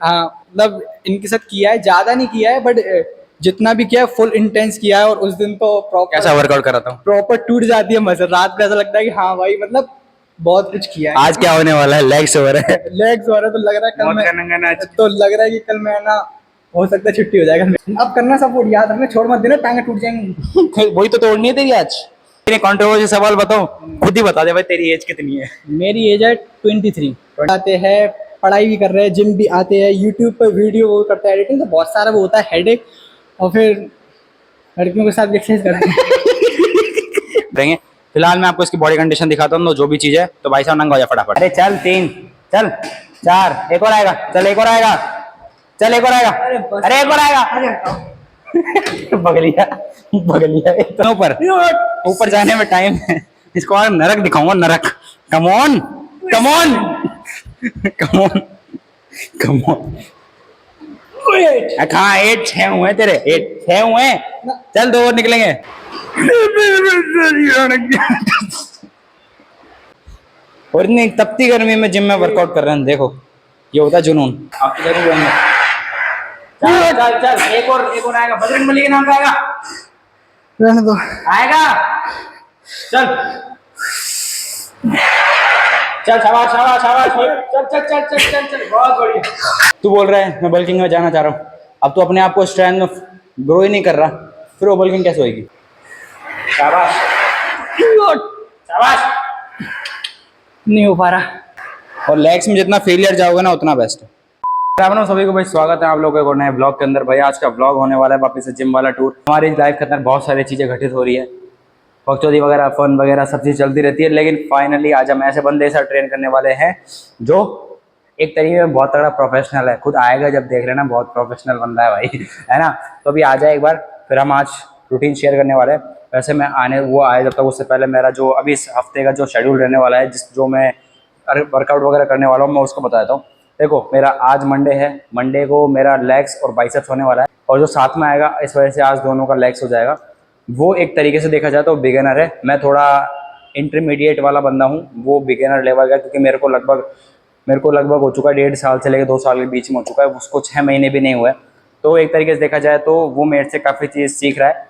हाँ मतलब इनके साथ किया है, ज्यादा नहीं किया है बट जितना भी किया है फुल इंटेंस किया है। और उस दिन तो प्रॉपर कैसा वर्कआउट करा था? प्रॉपर टूट जाती है मसल, रात में ऐसा लगता है कि हाँ भाई मतलब बहुत कुछ किया है। आज क्या होने वाला है? लेग्स ओवर है। लेग्स हो रहा है तो लग रहा है कल मौत मैं का नंगा नाच। तो लग रहा है कि कल मैं ना हो सकता है छुट्टी हो जाएगा। अब करना सपोर्ट, याद रखना, छोड़ मत देना, टांगे टूट जाएंगी। वही तो तोड़नी है तेरी आज। तेरे कंट्रोवर्सी सवाल बताओ, खुद ही बता दे भाई, तेरी एज कितनी है? मेरी एज है 23। आते हैं, पढ़ाई भी कर रहे हैं, जिम भी आते हैं, यूट्यूब पर वीडियो वो करते हैं, एडिटिंग, तो बहुत सारा वो होता है हेडेक। और फिर लड़कियों के साथ एक्सरसाइज करते हैं। देंगे। फिलहाल मैं आपको इसकी बॉडी कंडीशन दिखाता हूँ, जो भी चीज है। तो भाई साहब नंगा हो जा फटाफट। अरे चल 3, चल 4, एक और आएगा, चल एक और आएगा, चल एक और आएगा, अरे एक और आएगा। बगलिया, बगलिया इतना ऊपर, ऊपर जाने में टाइम है। इसको और नरक दिखाऊंगा, नरक। Come on, come on, come on, come on. कहाँ 8 6 हुए तेरे, 8 6 हुए। चल 2 और निकलेंगे। और इतनी तपती गर्मी में जिम में वर्कआउट कर रहे हैं, देखो ये होता है जुनून। आपकी जरूर होंगे। चल चल चल, एक और आएगा, बजरंगबली के नाम का आएगा, रहने दो। आएगा। चल चल, शाबाश शाबाश शाबाश, चल चल चल चल चल चल, बहुत बढ़िया। तू बोल रहा है मैं बल्किंग में जाना चाह रहा हूँ, अब तू अपने आप को स्ट्रेंथ में ग्रो ही नहीं कर रहा, फिर वो बल्किंग कैसे होगी? शाबाश शाबाश। नहीं हो पा रहा। और लेग्स में जितना फेलियर जाओगे ना उतना बेस्ट है। राम सभी को भाई, स्वागत है आप लोगों को नए ब्लॉग के अंदर। भाई आज का ब्लॉग होने वाला है वापस से जिम वाला टूर। हमारी लाइफ के अंदर बहुत सारी चीज़ें घटित हो रही है, बकचोदी वगैरह, फन वगैरह सब चीज़ चलती रहती है। लेकिन फाइनली आज हम ऐसे बंदे से ट्रेन करने वाले हैं जो एक तरीके में बहुत तगड़ा प्रोफेशनल है। खुद आएगा जब देख लेना, बहुत प्रोफेशनल बंदा है भाई, है ना। तो अभी आ जाए एक बार, फिर हम आज रूटीन शेयर करने वाले हैं। वैसे मैं वो आए जब तक, उससे पहले मेरा जो अभी इस हफ्ते का जो शेड्यूल रहने वाला है, जो मैं वर्कआउट वगैरह करने वाला हूँ, मैं उसको बता देता हूँ। देखो मेरा आज मंडे है, मंडे को मेरा लेग्स और बाइसेप्स होने वाला है, और जो साथ में आएगा इस वजह से आज दोनों का लेग्स हो जाएगा। वो एक तरीके से देखा जाए तो बिगिनर है, मैं थोड़ा इंटरमीडिएट वाला बंदा हूँ, वो बिगिनर लेवल का, क्योंकि मेरे को लगभग हो चुका है 1.5 साल से लेकर 2 साल के बीच में हो चुका है, उसको 6 महीने भी नहीं हुए। तो एक तरीके से देखा जाए तो वो मेरे से काफ़ी चीज़ सीख रहा है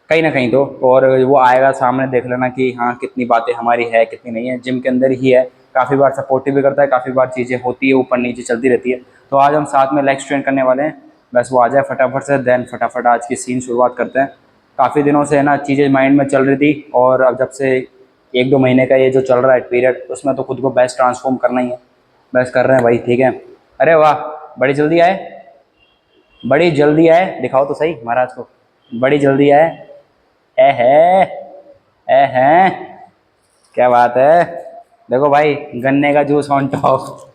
कहीं ना कहीं तो। और वो आएगा सामने, देख लेना कि हाँ कितनी बातें हमारी है कितनी नहीं है। जिम के अंदर ही है, काफ़ी बार सपोर्टिव भी करता है, काफ़ी बार चीज़ें होती है ऊपर नीचे चलती रहती है। तो आज हम साथ में लेग्स ट्रेन करने वाले हैं, बस वो आ जाए फटाफट से, देन फटाफट आज की सीन शुरुआत करते हैं। काफ़ी दिनों से है ना चीज़ें माइंड में चल रही थी, और अब जब से 1-2 महीने का ये जो चल रहा है पीरियड, उसमें तो खुद को बेस्ट ट्रांसफॉर्म करना ही है, बेस्ट कर रहे हैं भाई, ठीक है। अरे वाह, बड़ी जल्दी आए, बड़ी जल्दी आए, दिखाओ तो सही महाराज को, बड़ी जल्दी आए। ए है, क्या बात है। देखो भाई, गन्ने का जूस ऑन टॉप।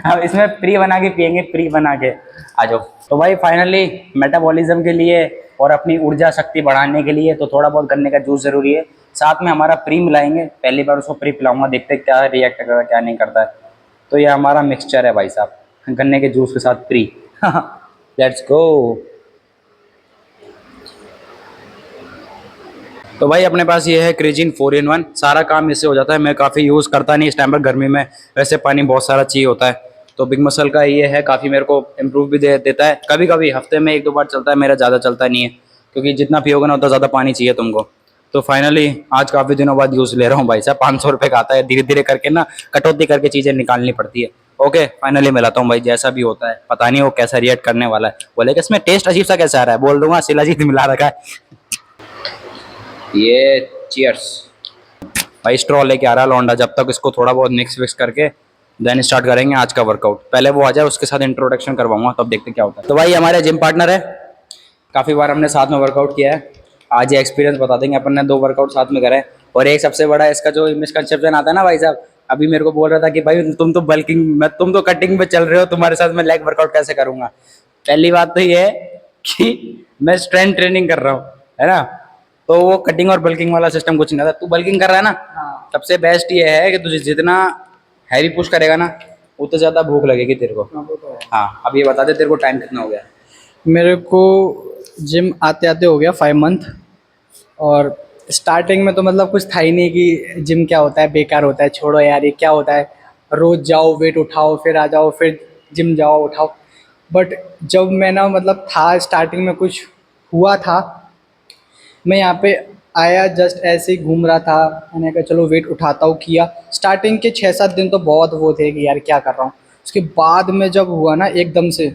अब इसमें प्री बना के पियेंगे, प्री बना के। आ जाओ। तो भाई फाइनली मेटाबॉलिज्म के लिए और अपनी ऊर्जा शक्ति बढ़ाने के लिए तो थोड़ा बहुत गन्ने का जूस जरूरी है। साथ में हमारा प्री मिलाएंगे, पहली बार उसको प्री पिलाऊंगा, देखते हैं क्या रिएक्ट करता है क्या नहीं करता है। तो ये हमारा मिक्सचर है भाई साहब, गन्ने के जूस के साथ प्री। Let's go. तो भाई अपने पास ये है क्रेजिन 4 in 1, सारा काम इससे हो जाता है। मैं काफ़ी यूज़ करता नहीं इस टाइम पर गर्मी में, वैसे पानी बहुत सारा चाहिए होता है। तो बिग मसल का ये है, काफ़ी मेरे को इम्प्रूव भी देता है। कभी कभी हफ्ते में 1-2 बार चलता है, मेरा ज़्यादा चलता नहीं है, क्योंकि जितना पियोगे ना उतना ज़्यादा पानी चाहिए तुमको। तो फाइनली आज काफ़ी दिनों बाद यूज़ ले रहा हूँ भाई साहब, 500 रुपये का आता है, धीरे धीरे करके ना कटौती करके चीज़ें निकालनी पड़ती है। ओके फाइनली मिलाता हूँ भाई, जैसा भी होता है पता नहीं वो कैसा रिएक्ट करने वाला है। बोले कि इसमें टेस्ट अजीब सा कैसा आ रहा है, बोल दूंगा शिलाजीत मिला रखा है। ये चीयर्स भाई, स्ट्रॉ लेके आ रहा है लौंडा, जब तक इसको थोड़ा बहुत मिक्स विक्स करके देन स्टार्ट करेंगे आज का वर्कआउट। पहले वो आ जाए, उसके साथ इंट्रोडक्शन करवाऊंगा, तब देखते क्या होता है। तो भाई हमारे जिम पार्टनर है, काफ़ी बार हमने साथ में वर्कआउट किया है, आज ये एक्सपीरियंस बता देंगे। अपन ने 2 वर्कआउट साथ में करे। और एक सबसे बड़ा इसका जो मिसकंसेप्शन आता है ना भाई साहब, अभी मेरे को बोल रहा था कि भाई तुम तो बल्किंग में, तुम तो कटिंग में चल रहे हो, तुम्हारे साथ मैं लेग वर्कआउट कैसे करूंगा। पहली बात तो ये है कि मैं स्ट्रेंथ ट्रेनिंग कर रहा हूँ, है ना। तो वो कटिंग और बल्किंग वाला सिस्टम कुछ नहीं था। तू बल्किंग कर रहा है ना, हाँ। सबसे बेस्ट ये है कि तुझे जितना हैवी पुश करेगा ना उतना ज़्यादा भूख लगेगी तेरे को। हाँ अब ये बता दे, तेरे को टाइम कितना हो गया? मेरे को जिम आते आते हो गया 5 मंथ। और स्टार्टिंग में तो मतलब कुछ था ही नहीं कि जिम क्या होता है, बेकार होता है, छोड़ो यार ये क्या होता है, रोज जाओ वेट उठाओ फिर आ जाओ, फिर जिम जाओ उठाओ। बट जब मैं ना मतलब था स्टार्टिंग में कुछ हुआ था, मैं यहाँ पे आया जस्ट ऐसे ही घूम रहा था, मैंने कहा चलो वेट उठाता हूँ, किया। स्टार्टिंग के 6-7 दिन तो बहुत वो थे कि यार क्या कर रहा हूँ। उसके बाद में जब हुआ ना एकदम से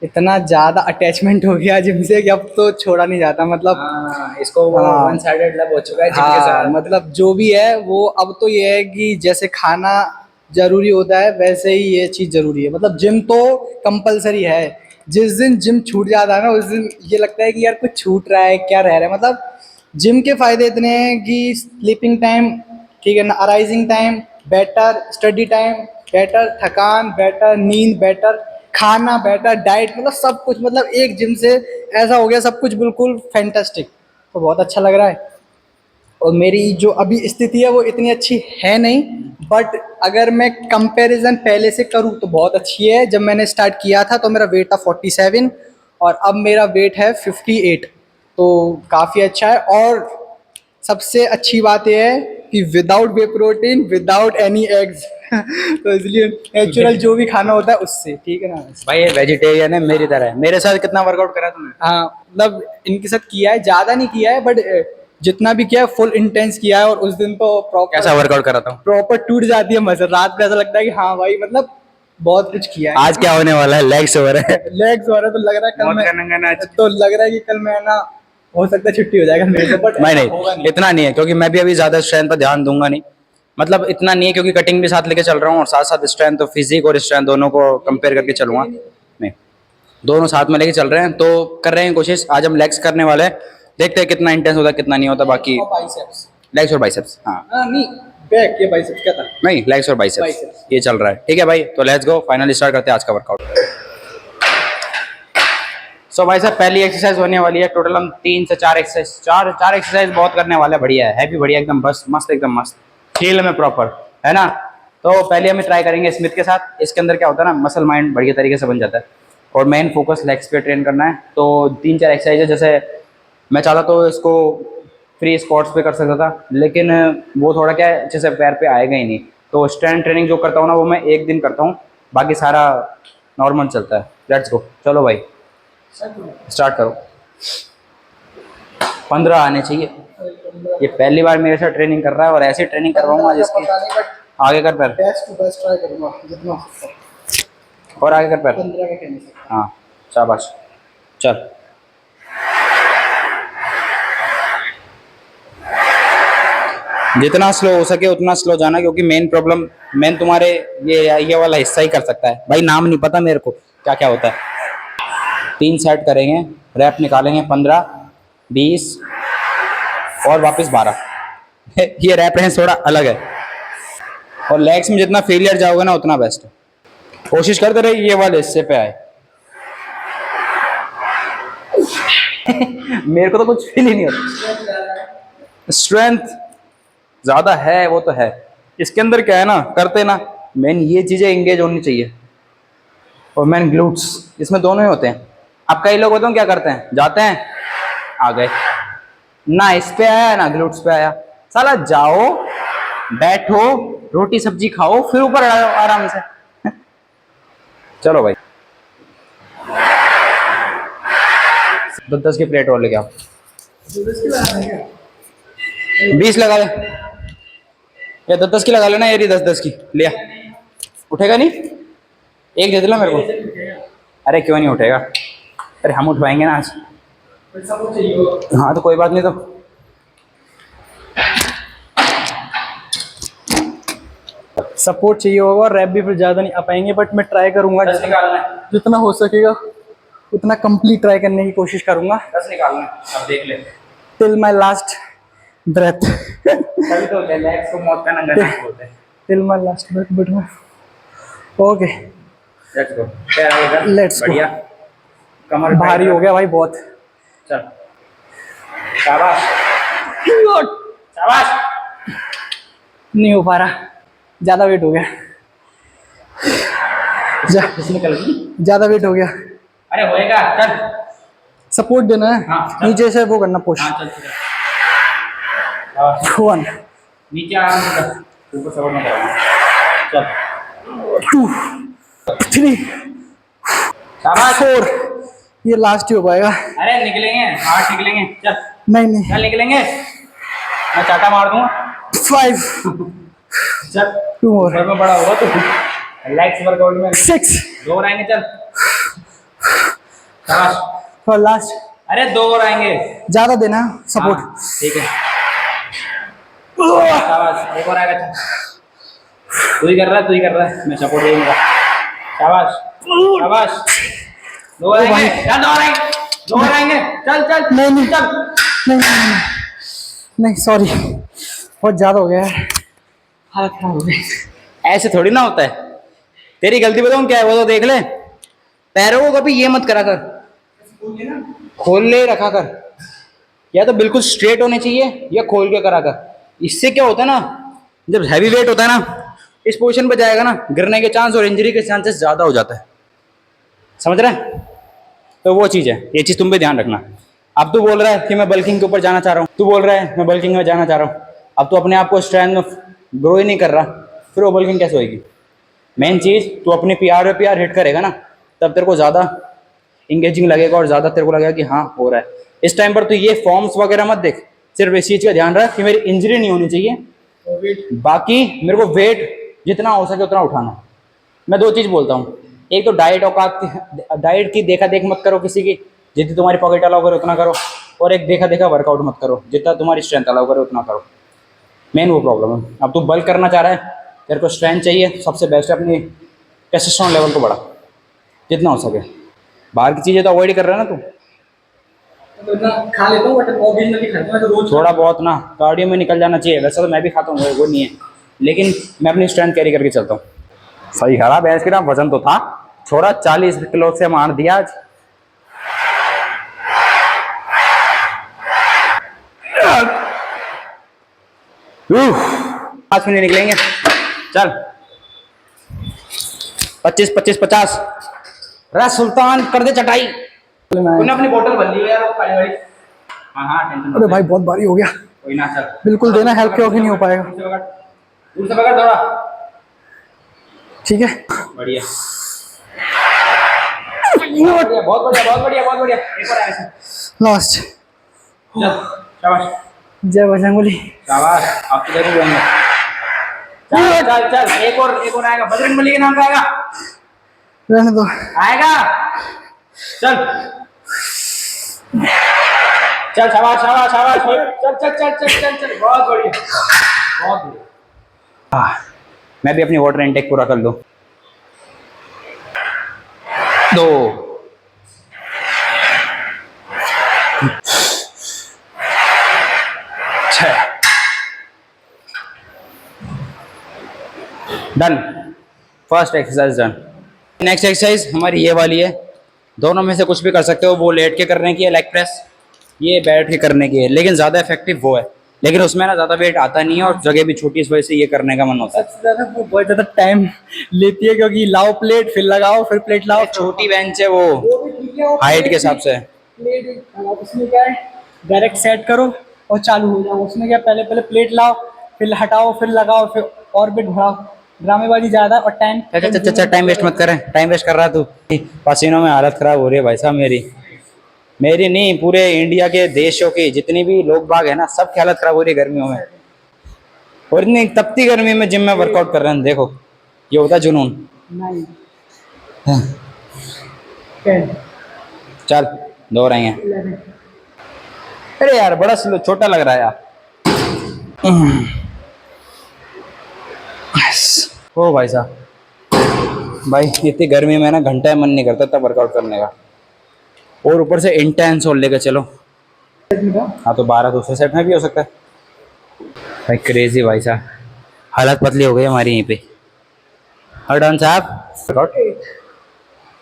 इतना ज़्यादा अटैचमेंट हो गया जिम से कि अब तो छोड़ा नहीं जाता मतलब। हाँ, इसको हाँ। वन साइडेड लव हो चुका है जिम के हाँ साथ। मतलब जो भी है वो अब तो ये है कि जैसे खाना जरूरी होता है वैसे ही ये चीज़ जरूरी है। मतलब जिम तो कंपलसरी है। जिस दिन जिम छूट जाता है ना उस दिन ये लगता है कि यार कुछ छूट रहा है, क्या रह रहा है। मतलब जिम के फायदे इतने हैं कि स्लीपिंग टाइम ठीक है ना, arising time better, study time better, थकान बेटर, नींद बेटर, खाना बेटर, डाइट मतलब सब कुछ। मतलब एक जिम से ऐसा हो गया सब कुछ बिल्कुल फैंटास्टिक। तो बहुत अच्छा लग रहा है। और मेरी जो अभी स्थिति है वो इतनी अच्छी है नहीं, बट अगर मैं कंपैरिजन पहले से करूँ तो बहुत अच्छी है। जब मैंने स्टार्ट किया था तो मेरा वेट था 47 और अब मेरा वेट है 58। तो काफ़ी अच्छा है। और सबसे अच्छी बात यह है कि विदाउट वे प्रोटीन विदाउट एनी एग्स तो इसलिए नेचुरल जो भी खाना होता है उससे, ठीक है ना। भाई ये वेजिटेरियन है मेरी तरह है। मेरे साथ कितना वर्कआउट करा तूने? हाँ मतलब इनके साथ किया है, ज़्यादा नहीं किया है बट जितना भी किया है फुल इंटेंस किया है। और उस दिन तो प्रॉपर कैसा वर्कआउट करा था? प्रॉपर टूट जाती है मसल। रात में ऐसा लगता है कि हाँ भाई मतलब बहुत कुछ किया है। आज क्या होने वाला है? लेग्स हो रहे हैं। लेग्स हो रहा है तो लग रहा है कल मौत मैं का नंगा नाच। तो लग रहा है कि कल मैं ना हो सकता है छुट्टी हो जाएगा मेरे से, बट नहीं होगा नहीं, इतना नहीं है क्योंकि मैं भी अभी ज्यादा स्ट्रेंथ पर ध्यान दूंगा नहीं। मतलब इतना नहीं है क्योंकि कटिंग भी साथ लेके चल रहा हूँ और साथ साथ स्ट्रेंथ तो फिजिक और स्ट्रेंथ दोनों को कंपेयर करके चलूंगा। नहीं, दोनों साथ में लेके चल रहे हैं तो कर रहे हैं कोशिश। आज हम लेग्स करने वाले हैं, देखते हैं कितना इंटेंस होता है कितना नहीं होता। बाकी और बाइसेप्स। लेग्स और बाइसेप्स। हाँ नहीं, बैक ये बाइसेप्स क्या था। नहीं, लेग्स और बाइसेप्स Biceps। ये चल रहा है। ठीक है भाई, तो लेट्स गो फाइनली स्टार्ट करते हैं आज का वर्कआउट। सो भाई साहब पहली एक्सरसाइज होने वाली है। टोटल हम 3 से 4 एक्सरसाइज चार एक्सरसाइज बहुत करने वाले हैं। बढ़िया है भी बढ़िया, एकदम बस मस्त, एकदम मस्त फील में प्रॉपर है ना। तो पहले हमें ट्राई करेंगे स्मिथ के साथ। इसके अंदर क्या होता है ना, मसल माइंड बढ़िया तरीके से बन जाता है और मेन फोकस लेग्स पे ट्रेन करना है। तो 3-4 एक्सरसाइज है। जैसे मैं चाहता तो इसको फ्री स्क्वाट्स पे कर सकता था, लेकिन वो थोड़ा क्या है अच्छे से पैर पे आएगा ही नहीं। तो स्ट्रेंथ ट्रेनिंग जो करता हूँ ना वो मैं एक दिन करता हूँ, बाकी सारा नॉर्मल चलता है। लेट्स गो, चलो भाई स्टार्ट करो। 15 आने चाहिए। ये पहली बार मेरे साथ ट्रेनिंग कर रहा है और ऐसी ट्रेनिंग करवाऊंगा जिसकी आगे कर पैर बेस्ट टू बेस्ट ट्राई करूंगा जितना हो सकता है। और आगे कर पैर। 15 का कहने से हाँ शाबाश, चल। जितना स्लो हो सके उतना स्लो जाना, क्योंकि मेन तुम्हारे ये वाला हिस्सा ही कर सकता है भाई। नाम नहीं पता मेरे को क्या क्या होता है। 3 सेट करेंगे, रैप निकालेंगे 15, 20 और वापस 12 ये रैप रेंज थोड़ा अलग है। और लेग्स में जितना फेलियर जाओगे ना उतना बेस्ट है। कोशिश करते रहे ये वाले हिस्से पे आए मेरे को तो कुछ फील ही नहीं होता। स्ट्रेंथ ज्यादा है वो तो है। इसके अंदर क्या है ना, करते ना मेन ये चीजें एंगेज होनी चाहिए। और मेन ग्लूट्स, इसमें दोनों ही होते हैं। अब कई लोग होते हैं क्या करते हैं, जाते हैं आ गए ना, इस पे आया ना ग्लूट्स पे आया। साला जाओ बैठो रोटी सब्जी खाओ फिर ऊपर आओ आराम से चलो भाई 10 की प्लेट और लेके आओ। 20 लगा ले या 10 की लगा लेना। ये 10 की लिया, उठेगा नहीं? एक दे देना मेरे को। अरे क्यों नहीं उठेगा, अरे हम उठवाएंगे ना आज। हाँ तो कोई बात नहीं। तो सपोर्ट चाहिए होगा और रैप भी फिर ज़्यादा नहीं आ पाएंगे, बट मैं ट्राई करूंगा 10 निकालना है, जितना हो सकेगा उतना कंप्लीट ट्राई करने की कोशिश करूंगा 10 निकालना है। अब देख ले, टिल माई लास्ट ब्रेथ तभी तो लेग्स को मौत का नंगा नाच बोलते हैं। Till my last breath. But मैं ओके लेट्स गो, पैर आगे कर, Let's go। बढ़िया। कमर भारी हो गया भाई बहुत। चल शाबाश शाबाश। नहीं हो पा रहा, ज़्यादा वेट हो गया। निकल गई। ज़्यादा वेट हो गया। अरे होएगा, चल। सपोर्ट देना है। हाँ, चल। नीचे से वो करना पुश। हाँ चल चल। शाबाश। 1 नीचे आराम से कर, ऊपर सपोर्ट मत करना। चल 2 3 शाबाश। 4 ये लास्ट ही हो पाएगा। अरे निकलेंगे, हाथ निकलेंगे, चल नहीं चल निकलेंगे, मैं चाटा मार दूंगा। 5 चल 2 more घर में बड़ा होगा तो लेग्स वर्कआउट में 6 दो और आएंगे, चल शाबाश। और लास्ट अरे दो और आएंगे, ज्यादा देना सपोर्ट। हाँ, ठीक है, शाबाश। एक और आएगा, चल तू ही कर रहा है, तू ही कर रहा है, मैं सपोर्ट देऊंगा। शाबाश शाबाश। दो और आएंगे, चल दो और आएंगे, दो और आएंगे, चल चल नहीं चल। नहीं नहीं सॉरी बहुत ज्यादा हो गया है, हालत खराब हो गई। ऐसे थोड़ी ना होता है, तेरी गलती बताऊं क्या है वो तो देख ले। पैरों को कभी ये मत करा कर, खोल ले रखा कर, या तो बिल्कुल स्ट्रेट होने चाहिए या खोल के करा कर। इससे क्या होता है ना, जब हैवी वेट होता है ना, इस पोजीशन पे जाएगा ना, गिरने के चांस और इंजरी के चांसेस ज्यादा हो जाता है, समझ रहे हैं? तो वो चीज़ है, ये चीज़ तुम भी ध्यान रखना। अब तू बोल रहा है कि मैं बल्किंग के ऊपर जाना चाह रहा हूँ, तू बोल रहा है मैं बल्किंग में जाना चाह रहा हूँ, अब तू अपने आप को स्ट्रेंथ में ग्रो ही नहीं कर रहा, फिर वो बल्किंग कैसे होगी? मेन चीज़ तू अपने पीआर हिट करेगा ना, तब तेरे को ज़्यादा इंगेजिंग लगेगा और ज़्यादा तेरे को लगेगा कि हाँ हो रहा है। इस टाइम पर तू ये फॉर्म्स वगैरह मत देख, सिर्फ इस चीज़ का ध्यान रख कि मेरी इंजरी नहीं होनी चाहिए, बाकी मेरे को वेट जितना हो सके उतना उठाना। मैं दो चीज़ बोलता हूँ, एक तो डाइट की देखा देख मत करो किसी की, जितनी तुम्हारी पॉकेट अलाउ करे उतना करो, और एक देखा देखा वर्कआउट मत करो, जितना तुम्हारी स्ट्रेंथ अलाउ करे उतना करो। मेन वो प्रॉब्लम है। अब तू बल्क करना चाह रहा है, तेरे को स्ट्रेंथ चाहिए, सबसे बेस्ट है अपनी टेस्टोस्टेरोन लेवल को बढ़ा जितना हो सके। बाहर की चीज़ें तो अवॉइड कर रहा है ना तू, खा लेता हूँ बट ऑब्वियसली खाता हूँ रोज। थोड़ा बहुत ना कार्डियो में निकल जाना चाहिए। वैसे तो मैं भी खाता हूँ, वो नहीं है, लेकिन मैं अपनी स्ट्रेंथ कैरी करके चलता हूँ। सही खड़ा भैंस की ना, वजन तो था छोड़ा, 40 किलो से मार दिया आज। पाँच मिनट निकलेंगे, चल 25 25 50। रा सुल्तान कर दे चटाई, तूने अपनी बोतल भर ली है यार वो काली वाली। हाँ हाँ टेंशन अरे भाई बहुत भारी हो गया, कोई ना, चल बिल्कुल देना, हेल्प क्यों नहीं हो पाएगा। दूर से पकड़ थोड़ा, ठीक है बढ़िया बढ़िया, बहुत बढ़िया बहुत बढ़िया बहुत बढ़िया। एक और ऐसे, लास्ट। चल शाबाश जय बजरंगबली। शाबाश, आप तो जरूर होंगे। चल चल चल, एक और आएगा, बजरंगबली के नाम का आएगा, रहने दो। आएगा, चल चल शाबाश शाबाश शाबाश, चल चल चल चल चल चल, बहुत बढ़िया बहुत बढ़िया। मैं भी अपनी वाटर इनटेक पूरा कर लूं। 2 6 done, first exercise done. Next exercise हमारी ये वाली है, दोनों में से कुछ भी कर सकते हो, वो लेट के करने की है लेग प्रेस, ये बैठ के करने की है, लेकिन ज़्यादा इफेक्टिव वो है, लेकिन उसमें ना ज़्यादा वेट आता नहीं है और जगह भी छोटी, इस वजह से ये करने का मन होता है। सबसे ज्यादा वो बहुत ज्यादा टाइम लेती है, क्योंकि लाओ प्लेट फिर लगाओ फिर प्लेट लाओ। छोटी बेंच है वो, वो भी ठीक है, वो हाइट के हिसाब से। प्लेट उसमें क्या है, डायरेक्ट सेट करो और चालू हो जाओ। उसमें क्या, पहले पहले प्लेट लाओ फिर हटाओ फिर लगाओ फिर ऑर्बिट बढ़ाओ, ड्रामेबाजी ज्यादा और टाइम। अच्छा टाइम वेस्ट मत करें, टाइम वेस्ट कर रहा तू, पसीनों में हालत खराब हो रही है भाई साहब मेरी नहीं, पूरे इंडिया के देशों की जितनी भी लोग बाग है ना, सबकी हालत खराब हो रही है गर्मियों में, और इतनी तपती गर्मी में जिम में वर्कआउट कर रहे हैं। देखो ये होता है जुनून। नहीं हाँ, 10 चल 2 रहेंगे। 11 अरे यार बड़ा छोटा लग रहा है यार। ओ भाई साहब, भाई इतनी गर्मी में ना घंटा मन नहीं करता तब वर्कआउट करने का, और ऊपर से इंटेंस और लेकर चलो। हाँ तो 12 दूसरे सेट में भी हो सकता है भाई। क्रेजी भाई साहब, हालत पतली हो गई हमारी यहीं पे। और डॉन साहब वर्कआउट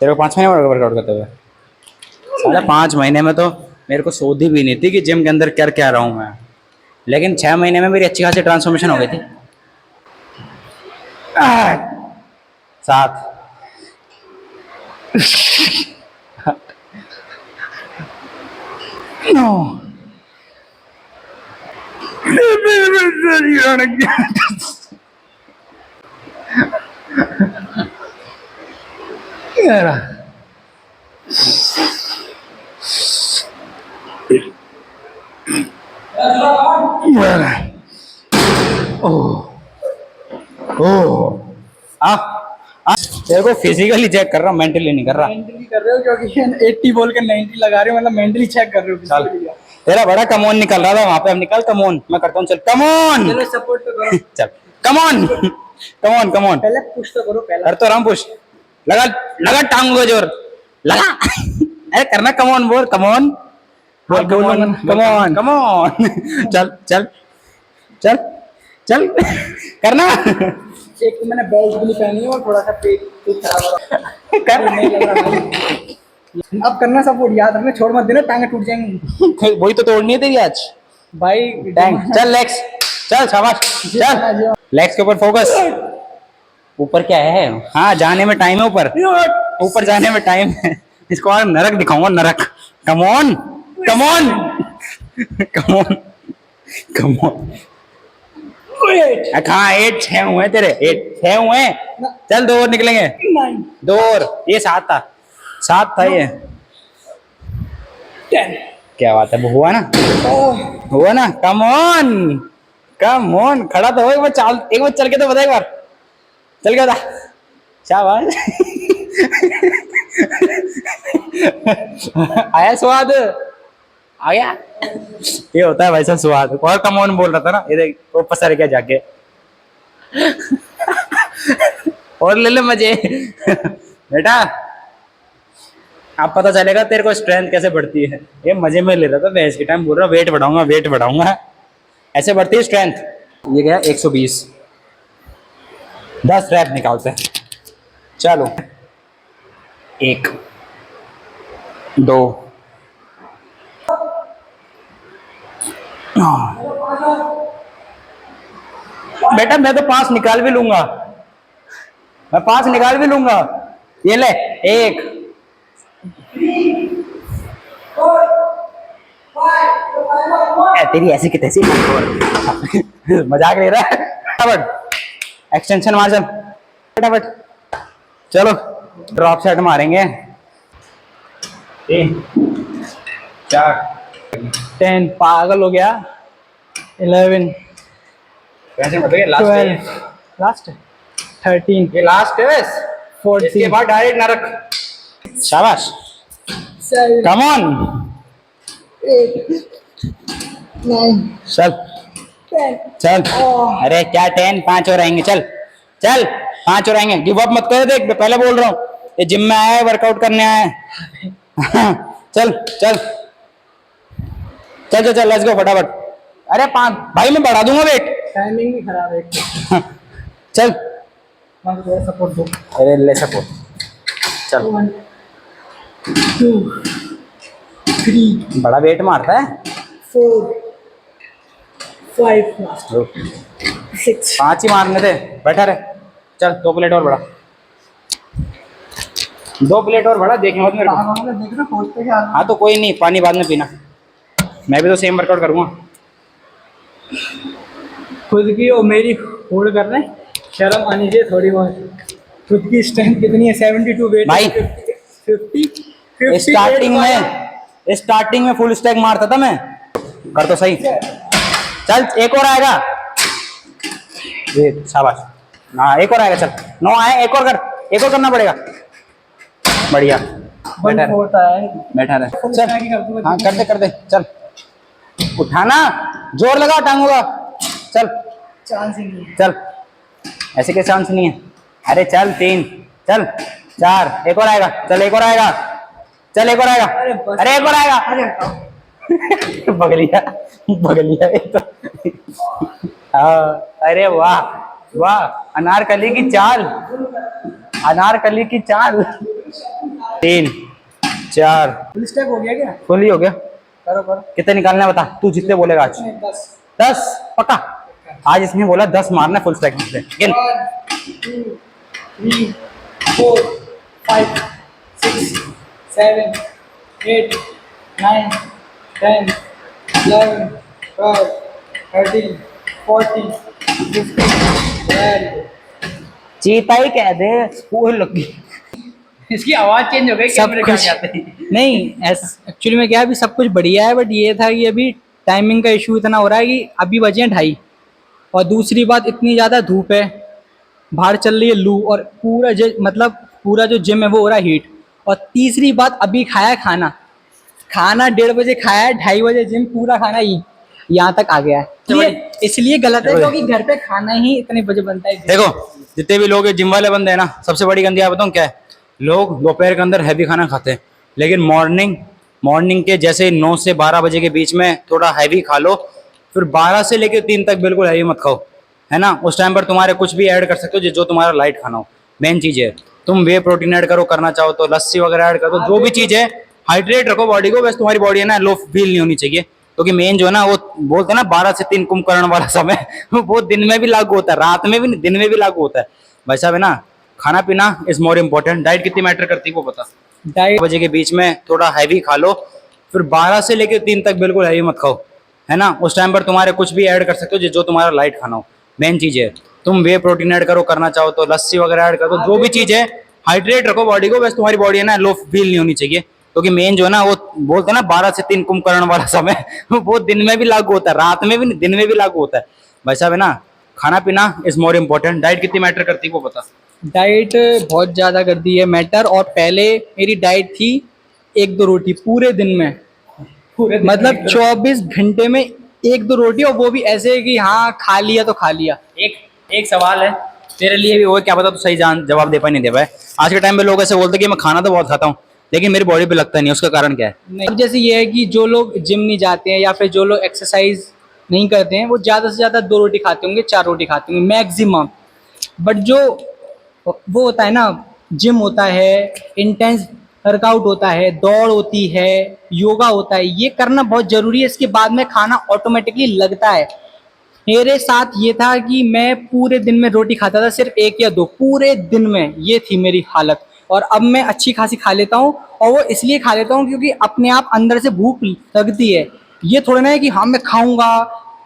तेरे को 5 महीने वर्कआउट करते हुए, साला 5 महीने में तो मेरे को सोधी भी नहीं थी कि जिम के अंदर कर क्या रहा हूँ मैं, लेकिन 6 महीने में मेरी अच्छी खासी ट्रांसफॉर्मेशन हो गई थी। 7 9 लग रहा। तेरे को फिजिकली चेक कर रहा हूँ, मेंटली नहीं कर रहा। मेंटली कर रहे हो क्योंकि 80 बोल के 90 लगा रहे हो, मतलब मेंटली चेक कर रहे हो चल physically। तेरा बड़ा कमोन निकल रहा था वहां पे, अब निकल कमोन। मैं करता हूँ, चल कमोन। चलो सपोर्ट तो करो, चल कमोन कमोन कमोन। पहले पुश तो करो पहले। कर तो रहा हूँ पुश। लगा लगा टांगों का जोर लगा। अरे करना, कमोन बोल, कमोन बोल, हाँ, बोलो कमोन ना। Come on come on. चल चल चल चल करना। एक तो मैंने बेल्ट भी नहीं पहनी है और थोड़ा सा पेट खराब हो रहा है। कर। नहीं लग रहा भाई। अब करना सपोर्ट, याद रखना, छोड़ मत देना, टांगे टूट जाएंगी वही तो तोड़नी है तेरी आज। भाई। टैंक चल, लेग्स चल, शाबाश चल, लेग्स के ऊपर फोकस। ऊपर क्या है? हाँ, जाने में टाइम है, ऊपर ऊपर जाने में टाइम है। इसको आज नरक दिखाऊंगा, नरक। Come on come on come on come on. हाँ, 8 6 हुए तेरे, 8 6 हुए। चल 2 और निकलेंगे, 2 और। ये 7 था, 7 था ये। 10। क्या बात है, हुआ ना, हुआ ना। कमोन कमोन, खड़ा तो हो एक बार, चाल एक बार चल के तो बता, एक बार चल के बता। शाबाश। आया स्वाद, आ गया। ये होता है भाई साहब स्वाद। और कमोन बोल रहा था ना, ये देख वो पसर गया जाके। और ले ले मजे। बेटा अब पता चलेगा तेरे को स्ट्रेंथ कैसे बढ़ती है। ये मजे में ले रहा था, भैंस के टाइम बोल रहा वेट बढ़ाऊंगा, वेट बढ़ाऊंगा। ऐसे बढ़ती है स्ट्रेंथ। ये गया 120। 10 रैप निकालते हैं। चलो 1 2 बेटा मैं तो 5 निकाल भी लूंगा, मैं 5 निकाल भी लूंगा। ये ले 1 तेरी ऐसी की तैसी। मजाक ले रहा है। फटाफट एक्सटेंशन मार, चल फटाफट। चलो ड्रॉप सेट मारेंगे। 3 4 10 पागल हो गया। 11 कैसे बढ़ेगा? लास्ट 12 लास्ट 13 ये लास्ट है बस। 14 इसके बाद डायरेक्ट नरक। शाबाश, 7 कम ऑन। 8 9 चल 10। चल। अरे क्या 10, 5 और आएंगे। चल चल 5 और आएंगे। गिव अप मत कर, देख पहले बोल रहा हूँ, ये जिम में आया है, वर्कआउट करने आया है। चल चल चल चल चल, लेट्स गो फटाफट। अरे 5 भाई, मैं बढ़ा दूंगा वेट। टाइमिंग भी खराब है। चल मैं थोड़ा सपोर्ट दो। अरे ले सपोर्ट। चल 1 2 3 बड़ा वेट मारता है। 4 5 6 5 ही मारने थे, बैठा रहे। चल 2 प्लेट और बढ़ा, 2 प्लेट और बढ़ा। देखेंगे मेरे को। देख रहे हो क्या? हाँ तो कोई नहीं, पानी बाद में पीना। मैं भी तो सेम वर्कआउट करूँगा। खुद की और मेरी होल्ड कर रहे हैं, शर्म आनी चाहिए थोड़ी बहुत। खुद की स्ट्रेंथ कितनी है? 72 वेट भाई 50 स्टार्टिंग में फुल स्टैक मारता था मैं। कर तो सही। चल एक और आएगा। ये शाबाश। हाँ एक और आएगा। चल 9 आए, एक और कर, एक और करना पड़ेगा। बढ़िया, बैठा रहे, होता है। बैठा रहे। चल हाँ कर दे चल। उठाना, जोर लगा टांगों का। चल चांस ही नहीं है। चल, ऐसे क्या चांस नहीं है? अरे चल 3, चल 4, एक और आएगा। चल एक और आएगा, चल एक और आएगा। अरे एक और आएगा। बगलिया बगलिया एक तो। हाँ, अरे वाह वाह, अनारकली की चाल, अनारकली की चाल। 3 4 फुल स्टेप हो गया क्या? फुल ही हो गया। करो करो। कितने निकालना है बता, तू जितने बोलेगा आज। 10 10 पक्का। आज इसने बोला 10 मारना फुल स्टैक में से। गिन। 1 2 3 4 5 6 7 8 9 10 11 12 13 14 15 12। चीता ही कह दे, वो लगी। इसकी आवाज चेंज हो गई, सब कैमरे कुछ आगे आते ही। नहीं, एक्चुअली में क्या है, अभी सब कुछ बढ़िया है, बट ये था कि अभी टाइमिंग का इशू इतना हो रहा है कि अभी बजे हैं 2:30, और दूसरी बात इतनी ज़्यादा धूप है, बाहर चल रही है लू, और मतलब पूरा जो जिम है वो हो रहा है हीट। और तीसरी बात, अभी खाया है खाना, 1:30 बजे खाया है, 2:30 बजे जिम, पूरा खाना यहाँ तक आ गया है। इसलिए गलत है, क्योंकि घर पे खाना ही इतने बजे बनता है। देखो जितने भी लोग जिम वाले बंदे हैं ना, सबसे बड़ी गंदी आदत बताऊं क्या है, लोग दोपहर के अंदर हैवी खाना खाते हैं, लेकिन मॉर्निंग के जैसे 9 से 12 बजे के बीच में थोड़ा हैवी खा लो, फिर 12 से लेकर 3 तक बिल्कुल हैवी मत खाओ, है ना। उस टाइम पर तुम्हारे कुछ भी ऐड कर सकते हो जो तुम्हारा लाइट खाना हो। मेन चीज है, तुम वे प्रोटीन ऐड करो, करना चाहो तो लस्सी वगैरह ऐड करो, जो भी चीज है, हाइड्रेट रखो बॉडी को, बस तुम्हारी बॉडी है ना लो फील नहीं होनी चाहिए। क्योंकि मेन जो है ना, वो बोलते हैं ना 12 से 3 कुंभकर्ण वाला समय वो दिन में भी लागू होता है, रात में भी नहीं, दिन में भी लागू होता है भाई साहब, है ना। खाना पीना इज मोर इम्पोर्टेंट। डाइट कितनी मैटर करती है वो बता। डाइट बजे के बीच में थोड़ा हैवी खा लो, फिर 12 से लेकर 3 तक बिल्कुल हैवी मत खाओ, है ना। उस टाइम पर तुम्हारे कुछ भी ऐड कर सकते हो जो तुम्हारा लाइट खाना हो। मेन चीज है, तुम वे प्रोटीन ऐड करो, करना चाहो तो लस्सी वगैरह ऐड करो, जो भी चीज है, हाइड्रेट रखो बॉडी को, बस तुम्हारी बॉडी है ना लो फील नहीं होनी चाहिए। क्योंकि मेन जो है ना, वो बोलते हैं ना 12 से 3 कुंभकर्ण वाला समय वो दिन में भी लागू होता है, रात में भी नहीं, दिन में भी लागू होता है भाई साहब, है ना। खाना पीना इज मोर इम्पोर्टेंट। डाइट कितनी मैटर करती है वो बता। डाइट बहुत ज़्यादा कर दी है मैटर, और पहले मेरी डाइट थी 1-2 रोटी पूरे दिन में, मतलब 24 घंटे में 1-2 रोटी, और वो भी ऐसे कि हाँ खा लिया तो खा लिया। एक सवाल है तेरे लिए भी, वो क्या पता तू सही जवाब दे पाए नहीं दे पाए। आज के टाइम पे लोग ऐसे बोलते हैं कि मैं खाना तो बहुत खाता हूँ, लेकिन मेरी बॉडी पे लगता नहीं, उसका कारण क्या है? नहीं, अब जैसे ये है कि जो लोग जिम नहीं जाते हैं या फिर जो लोग एक्सरसाइज नहीं करते हैं, वो ज़्यादा से ज़्यादा 2 रोटी खाते होंगे, 4 रोटी खाते होंगे मैक्सिमम। बट जो वो होता है ना, जिम होता है, इंटेंस वर्कआउट होता है, दौड़ होती है, योगा होता है, ये करना बहुत ज़रूरी है। इसके बाद में खाना ऑटोमेटिकली लगता है। मेरे साथ ये था कि मैं पूरे दिन में रोटी खाता था, सिर्फ 1 या 2 पूरे दिन में, ये थी मेरी हालत। और अब मैं अच्छी खासी खा लेता हूँ, और वो इसलिए खा लेता हूँ क्योंकि अपने आप अंदर से भूख लगती है। ये थोड़ा ना है कि हाँ मैं खाऊंगा,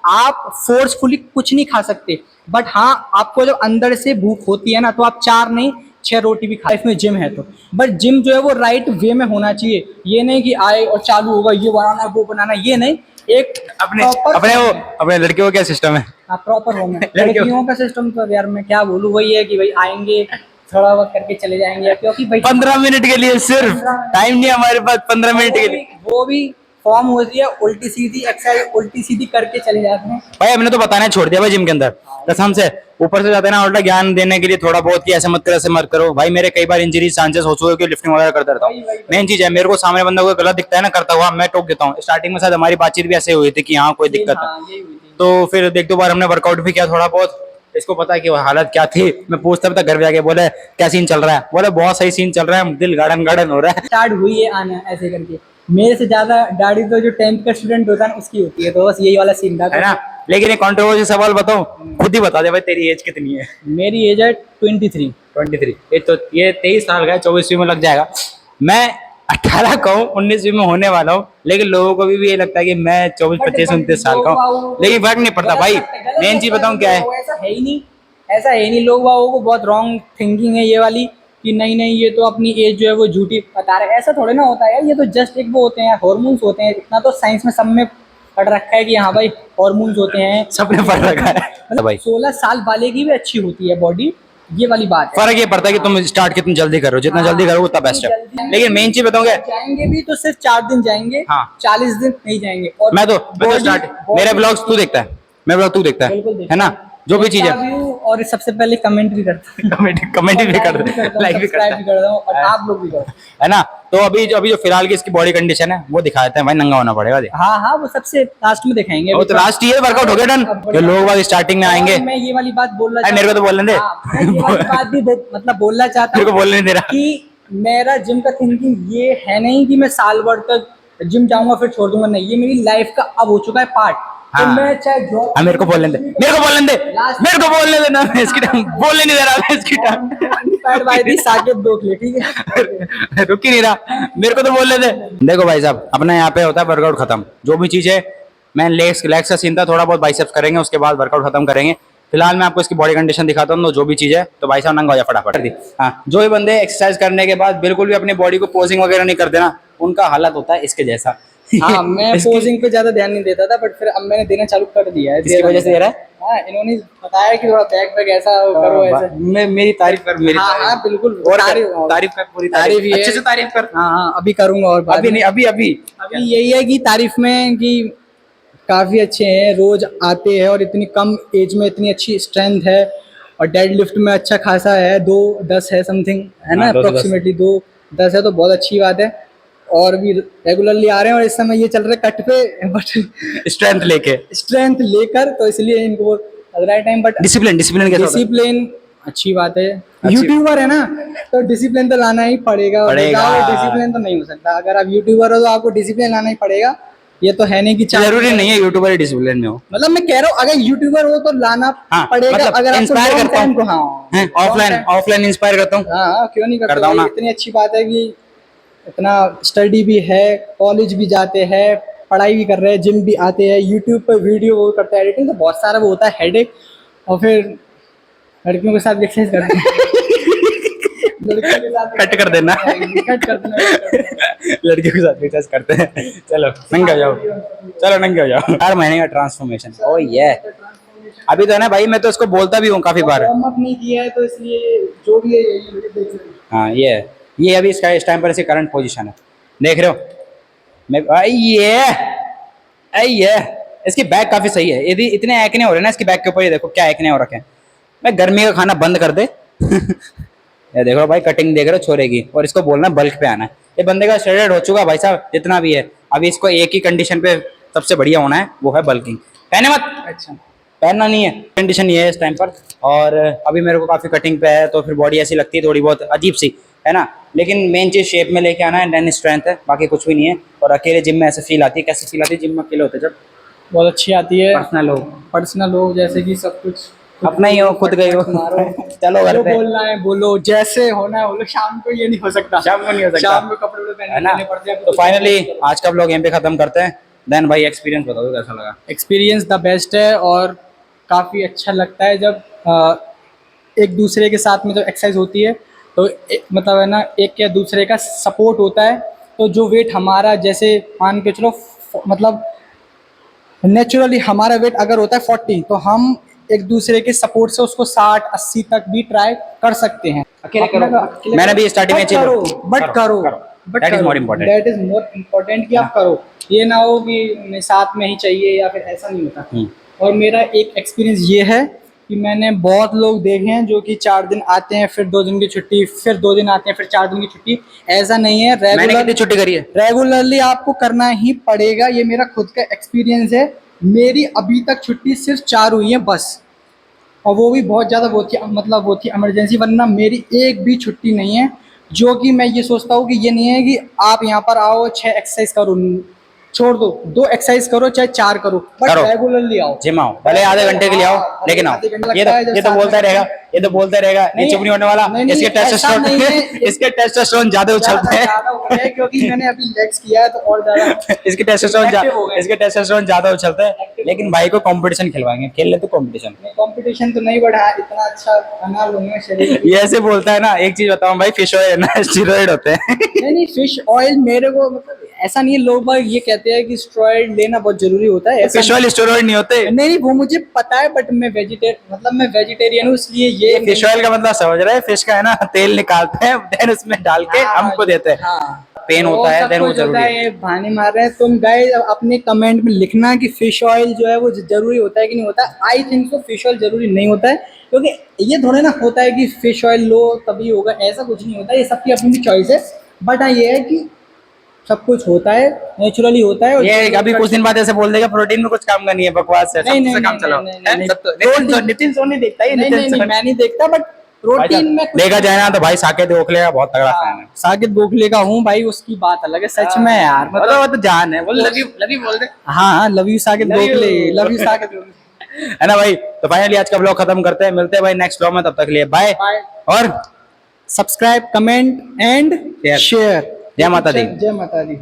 आप फोर्सफुली कुछ नहीं खा सकते, बट हाँ आपको जब अंदर से भूख होती है ना, तो आप 4 नहीं 6 रोटी भी खा। इसमें जिम है तो, बट जिम जो है वो राइट वे में होना चाहिए। ये नहीं कि आए और चालू होगा ये बनाना वो बनाना, ये नहीं, एक अपने लड़कियों का क्या सिस्टम है? प्रॉपर होना है। लड़कियों का सिस्टम तो यार मैं क्या बोलूँ, वही है कि भाई आएंगे थोड़ा वक्त करके चले जाएंगे, क्योंकि भाई 15 मिनट के लिए सिर्फ टाइम नहीं हमारे पास, 15 मिनट के लिए वो भी फॉर्म होती है, उल्टी सीधी एक्सरसाइज उल्टी सीधी करके चले जाते हैं। भाई। हमने तो बताना छोड़ दिया भाई जिम के अंदर, कसम से। ऊपर से जाते हैं ना उल्टा ज्ञान देने के लिए थोड़ा बहुत कि ऐसे मत करो ऐसे मत करो। भाई मेरे कई बार इंजरी चांसेस हो चुके कि लिफ्टिंग वगैरह करता रहता हूँ। मेन चीज है, मेरे को सामने बंदा कोई गलत दिखता है ना करता हुआ, मैं टोक देता हूँ। स्टार्टिंग में शायद हमारी बातचीत भी ऐसे हुई थी कि हाँ कोई दिक्कत है, तो फिर एक दो बार हमने वर्कआउट भी किया थोड़ा बहुत। इसको पता है कि वो हालत क्या थी। मैं पूछता था घर पे जाके, बोले क्या सीन चल रहा है, बोले बहुत सही सीन चल रहा है, दिल गार्डन गार्डन हो रहा है। स्टार्ट हुई है आना ऐसे करके। मेरे से ज्यादा दाढ़ी तो जो 10th का स्टूडेंट होता है ना उसकी होती है, तो बस यही वाला सीन था, है ना। लेकिन एक कंट्रोवर्सी सवाल बताऊं, खुद ही बता दे भाई, तेरी एज कितनी है? मेरी एज है 23। 23। ये 23 साल का है, 24वीं में लग जाएगा। मैं 18 का हूँ, 19वीं में होने वाला हूँ, लेकिन लोगों को भी ये लगता है कि मैं 24, 25, 29 साल का हूँ, लेकिन फर्क नहीं पड़ता भाई। मेन चीज बताऊँ क्या है, ऐसा है ही नहीं, ऐसा है ही नहीं। लोग बागों को बहुत रॉन्ग थिंकिंग है ये वाली कि नहीं नहीं ये तो अपनी एज जो है वो झूठी बता रहे हैं। ऐसा थोड़े ना होता है यार, ये तो जस्ट एक वो होते हैं हार्मोन्स होते हैं। इतना तो साइंस में सब में पढ़ रखा है कि हाँ भाई हार्मोन्स होते हैं, सबने पढ़ रखा है मतलब भाई। 16 साल वाले की भी अच्छी होती है बॉडी, ये वाली बात है। फर्क ये पड़ता है कि तुम स्टार्ट कितनी जल्दी करो, जितना जल्दी करो उतना बेस्ट है। लेकिन मेन चीज बताऊंगा, जाएंगे भी तो सिर्फ 4 दिन जाएंगे, हाँ। 40 दिन नहीं जाएंगे। और मैं तो स्टार्ट, मेरे ब्लॉग्स तू देखता है, मेरे ब्लॉग तू देखता है ना, जो भी चीज है। और सबसे पहले कमेंट भी करता हूं, कमेंट भी कर दो, लाइक भी सब्सक्राइब भी कर दो, और आप लोग भी करो, है ना। तो अभी जो फिलहाल की इसकी बॉडी कंडीशन है वो दिखा देते हैं भाई, नंगा होना पड़ेगा। हाँ हाँ वो सबसे लास्ट में दिखाएंगे। वो तो लास्ट ईयर वर्कआउट हो गया डन, जो लोग बाग स्टार्टिंग में आएंगे। मैं ये वाली बात बोलना, मेरे को तो बोलने दे, ये वाली बात भी मतलब बोलना चाहता मेरे को बोलने नहीं दे रहा कि मेरा जिम का थिंकिंग ये है नहीं कि मैं साल भर तक जिम जाऊंगा फिर छोड़ दूंगा, नहीं, ये मेरी लाइफ का अब हो चुका है पार्ट। तो मैं चाहे जॉब, मेरे को बोलने दे, मेरे को बोलने देना, इसकी टाइम बोलने नहीं दे रहा, इसकी टाइम साकिब दोखले, ठीक है रुक ही नहीं रहा, मेरे को तो बोलने दे। देखो भाई साहब, अपना यहाँ पे होता है वर्कआउट खत्म, जो भी चीज है। मैं लेग्स का सीन था, थोड़ा बहुत बाइसेप्स करेंगे, उसके बाद वर्कआउट खत्म करेंगे। फिलहाल मैं आपको इसकी बॉडी कंडीशन दिखाता हूँ, तो जो भी चीज है तो भाई साहब नंगा हो जा फटाफट। हाँ, जो भी बंदे एक्सरसाइज करने के बाद बिल्कुल भी अपनी बॉडी को पोजिंग वगैरह नहीं करते ना, उनका हालत होता है इसके जैसा। हाँ, मैं पोजिंग पे ज्यादा ध्यान नहीं देता था, बट फिर अब मैंने देना चालू कर दिया है। इसकी वजह से दे रहा है। हाँ, इन्होंने बताया कि थोड़ा बैक पैक ऐसा करो, ऐसा। मेरी तारीफ कर, मेरी हाँ हाँ बिल्कुल, और तारीफ कर, पूरी तारीफ ही है। अच्छे से तारीफ कर। हाँ हाँ, अभी करूंगा और बाद अभी में। नहीं, अभी अभी अभी यही है कि तारीफ में कि काफी अच्छे हैं, रोज आते हैं और इतनी कम एज में इतनी अच्छी स्ट्रेंथ है, और डेड लिफ्ट में अच्छा खासा है, 2-10 है समथिंग, है ना, हाँ, 2-10 अप्रोक्सीमेटली 2-10 है, तो बहुत अच्छी बात है। और भी रेगुलरली आ रहे हैं, और इस समय ये चल रहा है कट पे, बट स्ट्रेंथ लेकर, तो इसलिए इनको राइट टाइम। बट डिसिप्लिन कैसा होता है? डिसिप्लिन अच्छी बात है, यूट्यूबर है ना, तो डिसिप्लिन तो लाना ही पड़ेगा। डिसिप्लिन तो नहीं हो सकता, अगर आप यूट्यूबर हो तो आपको डिसिप्लिन लाना ही पड़ेगा। ये तो है नहीं कि जरूरी नहीं है यूट्यूबर डिसिप्लिन में हो, मतलब मैं कह रहा हूँ अगर यूट्यूबर हो तो लाना पड़ेगा। मतलब अगर इंस्पायर करता हूँ, हाँ, ऑफलाइन इंस्पायर करता हूँ। हाँ, क्यों नहीं करता हूँ ना। इतनी अच्छी बात है कि इतना स्टडी भी है, कॉलेज भी जाते हैं, पढ़ाई भी कर रहे हैं, जिम भी आते हैं, यूट्यूब पर वीडियो वो करते हैं, एडिटिंग, तो बहुत सारा वो होता है हेडेक। और फिर लड़कियों के साथ एक्सरसाइज करते हैं। लड़कियों के साथ कट कर देना, कट कर देना। लड़कियों के साथ एक्सरसाइज करते हैं। चलो नंगे हो जाओ, चलो नंगे हो जाओ। 4 महीने का ट्रांसफॉर्मेशन, ओ ये अभी तो है ना भाई, मैं तो इसको बोलता भी हूँ काफी बार। वार्म अप नहीं किया है तो इसलिए जो भी है यही देख रहे हैं। हाँ, ये अभी इसका इस टाइम पर इसकी करंट पोजीशन है, देख रहे हो। मैं ये इसकी बैक काफी सही है। यदि इतने एक्ने हो रहे हैं ना इसकी बैक के ऊपर, ये देखो क्या एक्ने हो रखे हैं। मैं गर्मी का खाना बंद कर दे। ये देखो भाई, कटिंग देख रहे हो छोरे की, और इसको बोलना बल्क पे आना है। ये बंदे का स्टेरॉइड हो चुका भाई साहब, जितना भी है। अभी इसको एक ही कंडीशन पे सबसे बढ़िया होना है, वो है बल्किंग। पहने मत, अच्छा, पहनना नहीं है, कंडीशन ये है इस टाइम पर। और अभी मेरे को काफी कटिंग पे है, तो फिर बॉडी ऐसी लगती है थोड़ी बहुत अजीब सी, है ना। लेकिन मेन चीज शेप में लेके आना है, देन स्ट्रेंथ है, बाकी कुछ भी नहीं है। और अकेले जिम में ऐसे फील आती है, कैसे फील आती है जिम में अकेले होते जब? बहुत अच्छी आती है। पर्सनल हो, जैसे कि सब कुछ अपना ही हो, खुद गए हो, मारो, चलो घर पे, बोलना है बोलो, जैसे होना है बोलो। शाम को ये नहीं हो सकता, शाम को नहीं हो सकता, शाम को कपड़े पहनने पड़ते हैं। तो फाइनली आज का व्लॉग यहीं पे खत्म करते हैं। देन भाई एक्सपीरियंस बताओ कैसा लगा? एक्सपीरियंस द बेस्ट है, और काफ़ी अच्छा लगता है जब एक दूसरे के साथ में जब एक्सरसाइज होती है, तो मतलब है ना, एक या दूसरे का सपोर्ट होता है। तो जो वेट हमारा, जैसे मान के चलो, मतलब नेचुरली हमारा वेट अगर होता है 40, तो हम एक दूसरे के सपोर्ट से उसको 60-80 तक भी ट्राई कर सकते हैं। अकेले करो, मैंने भी स्टार्टिंग में करो, दैट इज मोर इम्पोर्टेंट कि आप करो। ये ना हो कि मैं साथ में ही चाहिए, या फिर ऐसा नहीं होता। और मेरा एक एक्सपीरियंस ये है कि मैंने बहुत लोग देखे हैं जो कि 4 दिन आते हैं, फिर 2 दिन की छुट्टी, फिर 2 दिन आते हैं, फिर 4 दिन की छुट्टी। ऐसा नहीं है, मैंने कितनी छुट्टी करी है? रेगुलरली आपको करना ही पड़ेगा। ये मेरा खुद का एक्सपीरियंस है। मेरी अभी तक छुट्टी सिर्फ 4 हुई है बस, और वो भी बहुत ज़्यादा वो थी इमरजेंसी, वरना मेरी एक भी छुट्टी नहीं है। जो कि मैं ये सोचता हूँ कि ये नहीं है कि आप यहाँ पर आओ 6 एक्सरसाइज करो, छोड़ दो, 2 एक्सरसाइज करो चाहे 4 करो, बट रेगुलरली आओ, जिम आओ, भले आधे घंटे के लिए आओ, लेकिन आओ। ये तो बोलता रहेगा, ये चुप नहीं होने वाला। इसके टेस्टोस्टेरोन ज्यादा उछलते हैं, क्योंकि मैंने अभी लेग्स किया है तो और ज्यादा इसके टेस्टोस्टेरोन ज्यादा उछलते हैं। लेकिन भाई को कंपटीशन खिलवाएंगे, खेल ले तो कंपटीशन तो नहीं बढ़ा, इतना अच्छा बना लूंगा शरीर। ये ऐसे बोलता है ना। एक चीज बताऊं भाई, फिश ऑयल ना स्टेरॉइड होते हैं। नहीं, फिश ऑयल मेरे को मतलब ऐसा नहीं है। लोग ये कहते हैं कि स्टेरॉइड लेना बहुत जरूरी होता है, फिश ऑयल स्टेरॉइड नहीं होते। नहीं, वो मुझे पता है, बट मैं वेजिटेरियन हूँ, इसलिए ये फिश ऑयल का मतलब समझ रहे हैं? फिश का है ना, तेल निकालते हैं, देन उसमें डाल के हमको देते हैं। पेन होता है, देन वो जरूरी है। बहाने मार रहे हैं तुम गाइस। अपने कमेंट में लिखना कि फिश ऑयल जो है वो जरूरी होता है कि नहीं होता। I think so fish oil जरूरी नहीं होता है, क्योंकि ये थोड़ा ना होता है कि फिश ऑयल लो तभी होगा, ऐसा कुछ नहीं होता। ये सबकी अपनी चॉइस है, बट हाँ ये है कि सब कुछ होता है, नेचुरली होता है। ये अभी कुछ दिन बाद ऐसे बोल देगा प्रोटीन में कुछ काम का नहीं है, बकवास है, सबसे काम चलाओ। नितिन सोनी देखता है, मैं नहीं देखता, बट प्रोटीन में देखा जाए ना तो भाई साकेत गोखले का बहुत तगड़ा फैन है। साकेत गोखले का हूँ भाई, उसकी बात अलग है सच में यार, मतलब वो तो जान है। बोल लव यू बोल दे। हाँ, love you Saket Gokhale, love you Saket Gokhale, है ना भाई। तो फाइनली आज का ब्लॉग खत्म करते हैं, मिलते हैं भाई नेक्स्ट ब्लॉग में, तब तक लिए बाय। और सब्सक्राइब, कमेंट एंड शेयर। जय माता दी। जय माता दी।